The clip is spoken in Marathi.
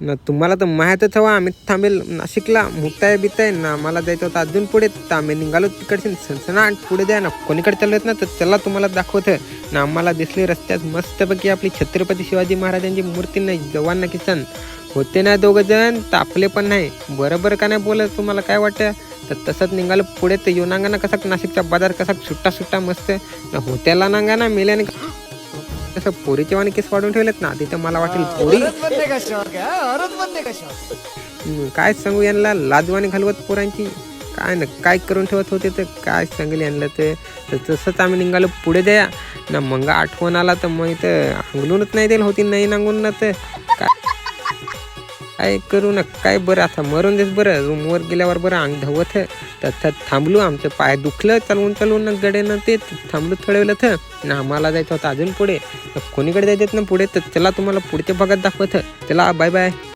ना तुम्हाला तर माहीतच हवा आम्ही थांबेल नाशिकला मुक्ताय बिताय ना. आम्हाला जायचं होतं अजून पुढे, तर आम्ही निघालो तिकडचे सनसनाट पुढे द्या ना. कोणीकडे चालू आहेत ना, तर चला तुम्हाला दाखवतं ना. आम्हाला दिसली रस्त्यात मस्तपैकी आपली छत्रपती शिवाजी महाराजांची मूर्ती नाही, जवान ना किसन होते ना दोघं जण, तर आपले पण नाही. बरोबर का नाही बोलत, तुम्हाला काय वाटतं? तर तसंच निघालं पुढे. तर येऊ नांगा ना कसा नाशिकचा बाजार कसा सुट्टा सुट्टा मस्त ना. होत्याला नांगा ना मेल्याने तसं पोरीचे वाणी केस वाढून ठेवलेत ना. तिथं मला वाटेल पोरी काय सांगू यांना, लाजवानी घालवत पोरांची काय ना काय करून ठेवत होते. तर काय सांगेल यांना. तर तसंच आम्ही निघालो पुढे द्या ना. मग आठवण आला तर मग इथं अंगलूनच नाही देईल होती, नाही नांगून ना. तर काय करू ना काय. बरं आता मरून देस बरं. रूमवर गेल्यावर बरं अंग धावत. तर थांबलो, आमचं पाय दुखलं चालवून ना गडेनं. ते थांबलो थोड्या वेळेला तर ना. आम्हाला जायचं होतं अजून पुढे. तर कोणीकडे जायचं ना पुढे, तर चला तुम्हाला पुढच्या भागात दाखवत. चला बाय बाय.